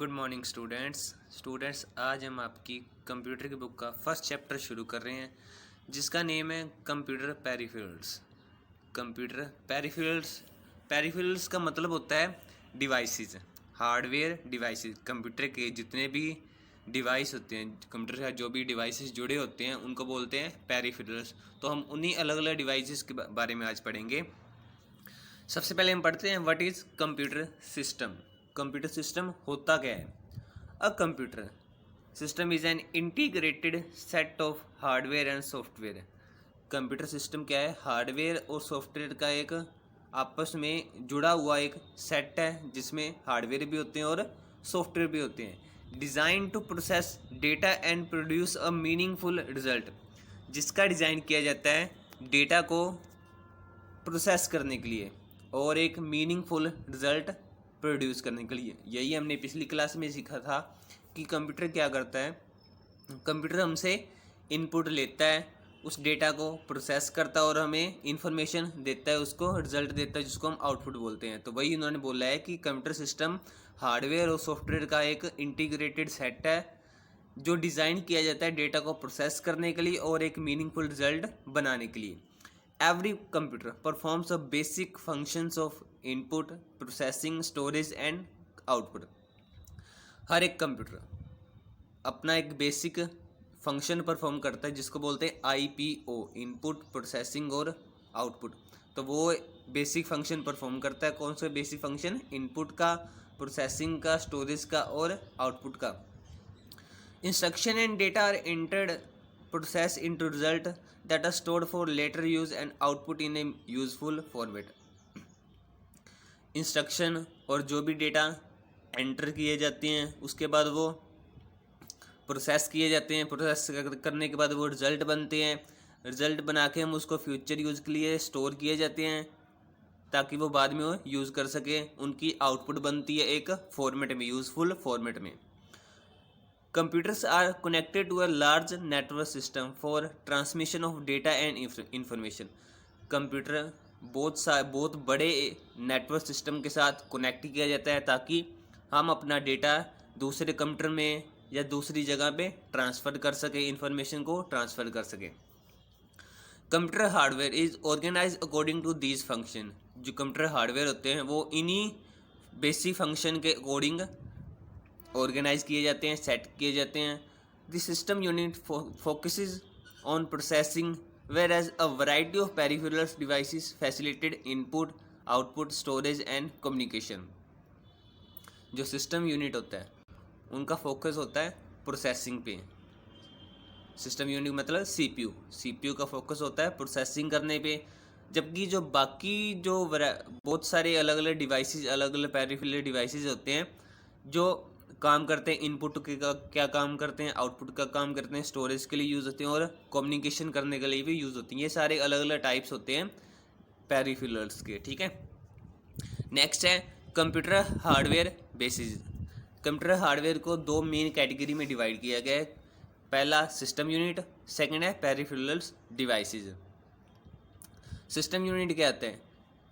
Good morning students आज हम आपकी कंप्यूटर की बुक का फर्स्ट चैप्टर शुरू कर रहे हैं जिसका नेम है कंप्यूटर पेरिफेरल्स। कंप्यूटर पेरिफेरल्स का मतलब होता है डिवाइसेस, हार्डवेयर डिवाइसेस। कंप्यूटर के जितने भी डिवाइस होते हैं, कंप्यूटर के साथ जो भी डिवाइसेस जुड़े होते हैं उनको बोलते हैं पेरिफेरल्स। तो हम उन्हीं अलग अलग डिवाइसेस के बारे में आज पढ़ेंगे। सबसे पहले हम पढ़ते हैं what is computer system. Computer system होता क्या है? A computer system is an integrated set of hardware and software. Computer system क्या है? हार्डवेयर और सॉफ्टवेयर का एक आपस में जुड़ा हुआ एक सेट है जिसमें हार्डवेयर भी होते हैं और सॉफ्टवेयर भी होते हैं। Design to process data and produce a meaningful result, जिसका डिज़ाइन किया जाता है डेटा को प्रोसेस करने के लिए और एक मीनिंगफुल रिजल्ट प्रोड्यूस करने के लिए। यही हमने पिछली क्लास में सीखा था कि कंप्यूटर क्या करता है। कंप्यूटर हमसे इनपुट लेता है, उस डेटा को प्रोसेस करता है और हमें इंफॉर्मेशन देता है, उसको रिजल्ट देता है जिसको हम आउटपुट बोलते हैं। तो वही उन्होंने बोला है कि कंप्यूटर सिस्टम हार्डवेयर और सॉफ्टवेयर का एक इंटीग्रेटेड सेट है जो डिज़ाइन किया जाता है डेटा को प्रोसेस करने के लिए और एक मीनिंगफुल रिजल्ट बनाने के लिए। Every computer performs a basic functions of input, processing, storage and output. हर एक कंप्यूटर अपना एक बेसिक फंक्शन परफॉर्म करता है जिसको बोलते हैं IPO, इनपुट, प्रोसेसिंग और आउटपुट। तो वो बेसिक फंक्शन परफॉर्म करता है। कौन सा बेसिक फंक्शन? इनपुट का, प्रोसेसिंग का, स्टोरेज का और आउटपुट का। Instruction and data are entered, processed into result that are stored for later use and output in a useful format. Instruction और जो भी डेटा एंटर किए जाते हैं उसके बाद वो प्रोसेस किए जाते हैं। प्रोसेस करने के बाद वो रिज़ल्ट बनते हैं। रिज़ल्ट बना के हम उसको फ्यूचर यूज़ के लिए स्टोर किए जाते हैं ताकि वो बाद में वो यूज़ कर सके। उनकी आउटपुट बनती है एक फॉर्मेट में, यूज़फुल फॉर्मेट में। Computers are connected to a large network system for transmission of data and information. Computer बहुत बड़े नेटवर्क सिस्टम के साथ कनेक्ट किया जाता है ताकि हम अपना डेटा दूसरे कंप्यूटर में या दूसरी जगह पे ट्रांसफ़र कर सके, इंफॉर्मेशन को ट्रांसफ़र कर सके। Computer hardware is organise according to these function. जो कंप्यूटर हार्डवेयर होते हैं वो इन्हीं बेसिक फंक्शन के अकॉर्डिंग ऑर्गेनाइज किए जाते हैं, सेट किए जाते हैं। The system unit focuses on processing where as a variety of peripherals devices facilitated input, output, storage and communication. जो सिस्टम यूनिट होता है उनका फोकस होता है प्रोसेसिंग पे। सिस्टम यूनिट मतलब सीपीयू का फोकस होता है प्रोसेसिंग करने पे, जबकि जो बाकी जो बहुत सारे अलग अलग डिवाइसेस, अलग अलग पेरिफेरल डिवाइसेस होते हैं जो काम करते हैं इनपुट के का क्या काम करते हैं, आउटपुट का काम करते हैं, स्टोरेज के लिए यूज़ होते हैं और कम्युनिकेशन करने के लिए भी यूज़ होती हैं। ये सारे अलग अलग टाइप्स होते हैं पेरिफेरल्स के, ठीक है। नेक्स्ट है computer hardware basis. Computer hardware को दो मेन कैटेगरी में डिवाइड किया गया है। पहला सिस्टम यूनिट, सेकेंड है पेरिफेरल्स डिवाइसेस। सिस्टम यूनिट क्या आता है?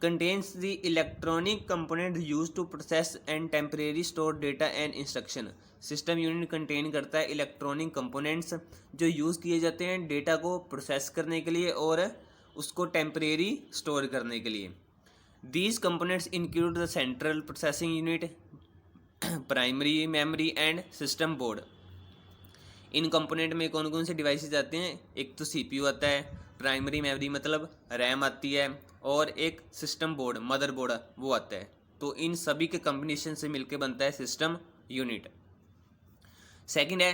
contains the electronic component used to process and temporarily store data and instruction. System unit contain करता है इलेक्ट्रॉनिक कंपोनेंट्स जो यूज़ किए जाते हैं डेटा को प्रोसेस करने के लिए और उसको टेम्परेरी स्टोर करने के लिए। These components include the central processing unit, primary memory and system board. In component में कौन कौन से डिवाइसेस आते हैं? एक तो सीपीयू आता है, प्राइमरी मेमोरी मतलब रैम आती है और एक सिस्टम बोर्ड, मदरबोर्ड वो आता है। तो इन सभी के कम्बिनेशन से मिलकर बनता है सिस्टम यूनिट। सेकंड है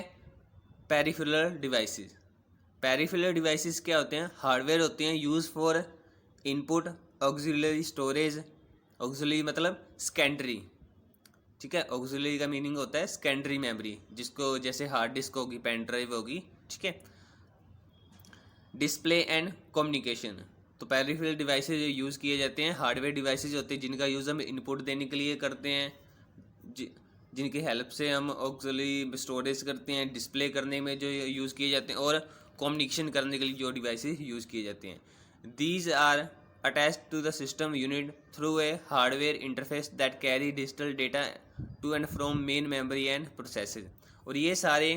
पेरिफेरल डिवाइसेस। पेरिफेरल डिवाइसेस क्या होते हैं? हार्डवेयर होते हैं use for input, auxiliary storage. Auxiliary मतलब सेकेंडरी, ठीक है। ऑक्सिलरी का मीनिंग होता है सेकेंडरी मेमोरी, जिसको जैसे हार्ड डिस्क होगी, पेन ड्राइव होगी, ठीक है। Display and communication. तो पेरिफेरल डिवाइसेज यूज़ किए जाते हैं, हार्डवेयर डिवाइसेज होते हैं जिनका यूज़ हम इनपुट देने के लिए करते हैं, जिनकी हेल्प से हम ऑक्सिलरी स्टोरेज करते हैं, डिस्प्ले करने में जो यूज़ किए जाते हैं और कम्युनिकेशन करने के लिए जो डिवाइसेज यूज़ किए जाते हैं। These are attached to the system unit through a hardware interface that carry digital data to and from main memory and processor. और ये सारे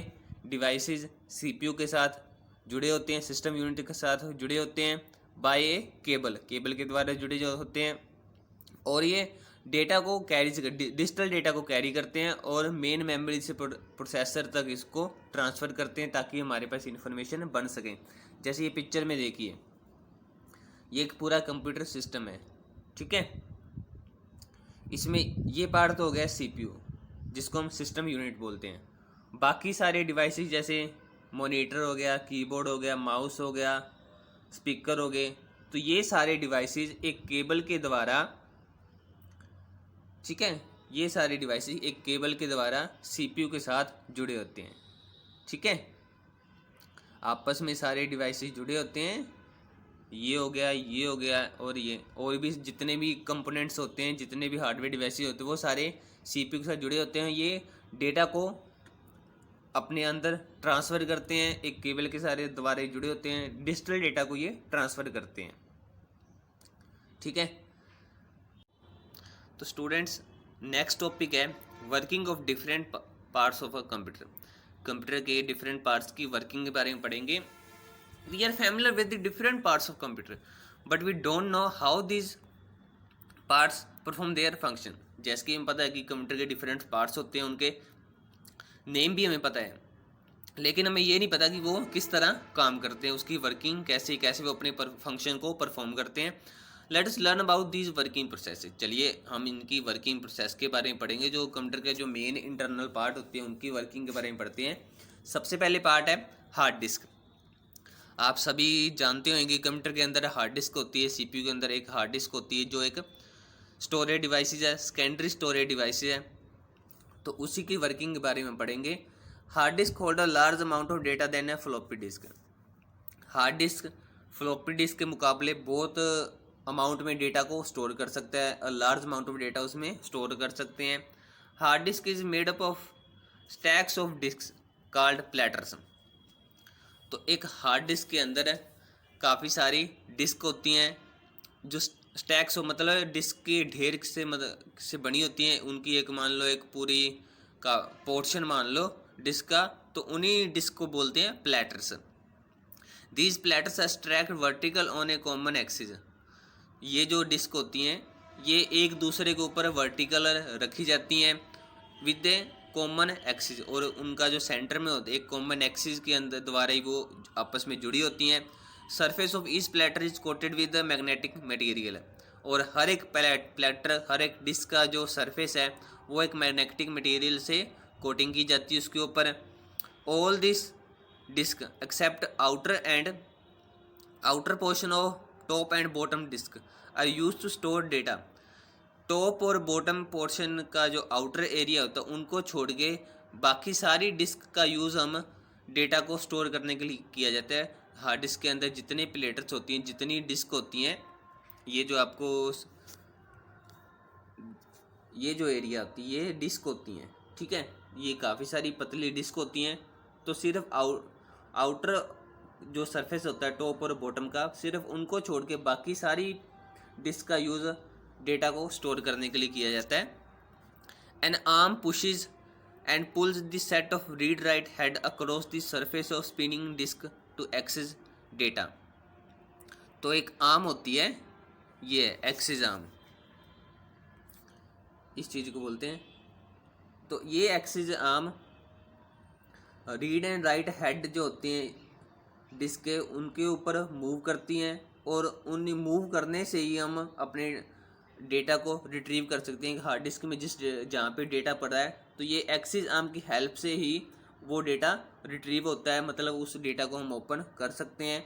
डिवाइसेस सीपीयू के साथ जुड़े होते हैं, सिस्टम यूनिट के साथ जुड़े होते हैं बाय ए केबल के द्वारा जुड़े जो होते हैं। और ये डेटा को डिजिटल डेटा को कैरी करते हैं और मेन मेमोरी से प्रोसेसर तक इसको ट्रांसफ़र करते हैं ताकि हमारे पास इन्फॉर्मेशन बन सके। जैसे ये पिक्चर में देखिए, ये एक पूरा कंप्यूटर सिस्टम है, ठीक है। इसमें ये पार्ट तो हो गया सीपीयू जिसको हम सिस्टम यूनिट बोलते हैं। बाकी सारे डिवाइसेस जैसे मॉनिटर हो गया, कीबोर्ड हो गया, माउस हो गया, स्पीकर हो गए, तो ये सारे डिवाइसेस एक केबल के द्वारा, ठीक है, ये सारे डिवाइसेस एक केबल के द्वारा सीपीयू के साथ जुड़े होते हैं, ठीक है। आपस में सारे डिवाइसेस जुड़े होते हैं, ये हो गया, ये हो गया, और भी जितने भी कंपोनेंट्स होते हैं, जितने भी हार्डवेयर डिवाइसेस होते हैं वो सारे सीपीयू के साथ जुड़े होते हैं। ये डेटा को अपने अंदर ट्रांसफ़र करते हैं, एक केबल के सारे द्वारा जुड़े होते हैं, डिजिटल डेटा को ये ट्रांसफ़र करते हैं, ठीक है। तो स्टूडेंट्स, नेक्स्ट टॉपिक है working of different parts of a computer. Computer के डिफरेंट पार्ट्स की वर्किंग के बारे में पढ़ेंगे। We are familiar with the different parts of computer but we don't know how these parts perform their function. जैसे कि हमें पता है कि कंप्यूटर के डिफरेंट पार्ट्स होते हैं, उनके नेम भी हमें पता है, लेकिन हमें ये नहीं पता कि वो किस तरह काम करते हैं, उसकी वर्किंग कैसे कैसे वो अपने फंक्शन को परफॉर्म करते हैं। Let us learn about these working process. चलिए हम इनकी वर्किंग प्रोसेस के बारे में पढ़ेंगे। जो कंप्यूटर के जो मेन इंटरनल पार्ट होते हैं उनकी वर्किंग के बारे में पढ़ते हैं। सबसे पहले पार्ट है हार्ड डिस्क। आप सभी जानते होंगे कि कंप्यूटर के अंदर हार्ड डिस्क होती है, सीपीयू के अंदर एक हार्ड डिस्क होती है जो एक स्टोरेज डिवाइसेज है, सेकेंडरी स्टोरेज डिवाइसेज है। तो उसी की वर्किंग के बारे में पढ़ेंगे। Hard disk hold a large amount of data than a floppy disk. Hard disk floppy disk के मुकाबले बहुत अमाउंट में डेटा को स्टोर कर सकता है, लार्ज अमाउंट ऑफ डेटा उसमें स्टोर कर सकते हैं। Hard disk is made up of stacks of disk called platters. तो एक हार्ड डिस्क के अंदर काफ़ी सारी डिस्क होती हैं जो स्टैक्स हो, मतलब डिस्क के ढेर से बनी होती हैं। उनकी एक मान लो एक पूरी का पोर्शन मान लो डिस्क का, तो उन्हीं डिस्क को बोलते हैं platters. These platters are stacked vertical on a common axis. ये जो डिस्क होती हैं ये एक दूसरे के ऊपर वर्टिकल रखी जाती हैं विद ए कॉमन एक्सिस, और उनका जो सेंटर में होता है एक कॉमन एक्सिस के अंदर द्वारा ही वो आपस में जुड़ी होती हैं। Surface of each platter is coated with magnetic material. और हर एक प्लेटर, हर एक डिस्क का जो सरफेस है वो एक मैग्नेटिक मटेरियल से कोटिंग की जाती है उसके ऊपर। All this disk except outer portion of top and bottom disk are use to store data. Top और बॉटम पोर्शन का जो आउटर एरिया होता है उनको छोड़ के बाकी सारी डिस्क का यूज़ हम डेटा को स्टोर करने के लिए किया जाता है। हार्ड डिस्क के अंदर जितने प्लेटर्स होती हैं, जितनी डिस्क होती हैं, ये जो आपको ये जो एरिया होती है ये डिस्क होती हैं, ठीक है। ये काफ़ी सारी पतली डिस्क होती हैं। तो सिर्फ आउटर जो सरफेस होता है टॉप और बॉटम का, सिर्फ उनको छोड़ के बाकी सारी डिस्क का यूज़ डेटा को स्टोर करने के लिए किया जाता है। An arm pushes and pulls the set of read write head across the surface of spinning disk to access data. तो एक आर्म होती है, ये एक्सिस आर्म, इस चीज़ को बोलते हैं। तो ये axis arm read and write head जो होते हैं डिस्क के, उनके ऊपर मूव करती हैं, और उन मूव करने से ही हम अपने डेटा को रिट्रीव कर सकते हैं। हार्ड डिस्क में जहाँ पे डेटा पड़ा है तो ये एक्सिस आर्म की हेल्प से ही वो डेटा रिट्रीव होता है, मतलब उस डेटा को हम ओपन कर सकते हैं।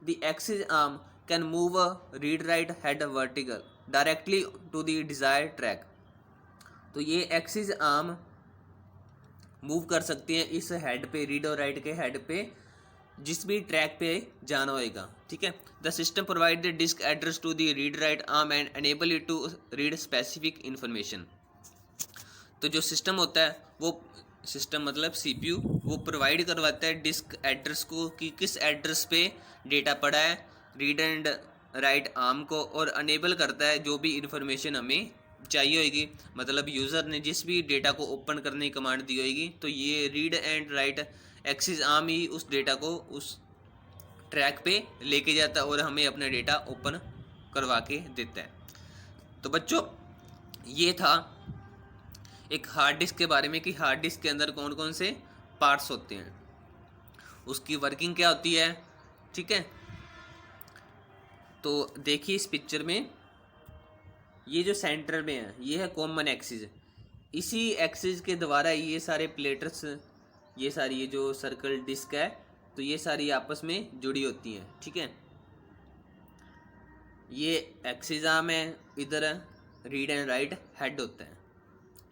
The axis arm can move a read write head vertical directly to the desired track. तो ये एक्सिस आर्म मूव कर सकते हैं इस हेड पे, रीड और राइट के हेड पे, जिस भी ट्रैक पे जाना होएगा, ठीक है। The system provide the disk address to the read write arm and enable it to read specific information. तो जो सिस्टम होता है वो सिस्टम मतलब सीपीयू, वो प्रोवाइड करवाता है डिस्क एड्रेस को कि किस एड्रेस पे डेटा पड़ा है रीड एंड राइट आर्म को, और अनेबल करता है जो भी इन्फॉर्मेशन हमें चाहिए होगी, मतलब यूज़र ने जिस भी डेटा को ओपन करने की कमांड दी होगी, तो ये read and write axis arm ही उस डेटा को उस ट्रैक पे लेके जाता है और हमें अपना डेटा ओपन करवा के देता है। तो बच्चों ये था एक हार्ड डिस्क के बारे में कि हार्ड डिस्क के अंदर कौन कौन से पार्ट्स होते हैं, उसकी वर्किंग क्या होती है। ठीक है, तो देखिए इस पिक्चर में ये जो सेंटर में है ये है कॉमन एक्सिस। इसी एक्सिस के द्वारा ये सारे प्लेटर्स, ये सारी ये जो सर्कल डिस्क है, तो ये सारी आपस में जुड़ी होती हैं। ठीक है, ये एक्सिस आर्म है, इधर रीड एंड राइट हेड होता है।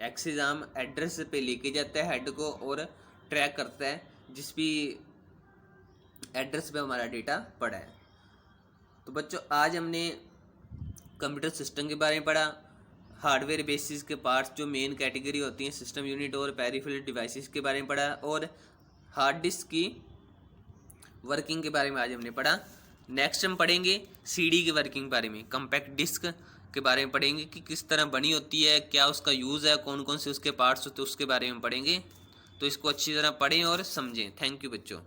एक्सिस आर्म एड्रेस पे लेके जाता है हेड को और ट्रैक करता है जिस भी एड्रेस पे हमारा डेटा पड़ा है। तो बच्चों आज हमने कंप्यूटर सिस्टम के बारे में पढ़ा, हार्डवेयर बेसिस के पार्ट्स जो मेन कैटेगरी होती हैं, सिस्टम यूनिट और पेरिफेरल डिवाइसेस के बारे में पढ़ा, और हार्ड डिस्क की वर्किंग के बारे में आज हमने पढ़ा। नेक्स्ट हम पढ़ेंगे सीडी की वर्किंग के बारे में, कम्पैक्ट डिस्क के बारे में पढ़ेंगे कि किस तरह बनी होती है, क्या उसका यूज़ है, कौन कौन से उसके पार्ट्स होते हैं, उसके बारे में पढ़ेंगे। तो इसको अच्छी तरह पढ़ें और समझें। थैंक यू बच्चों।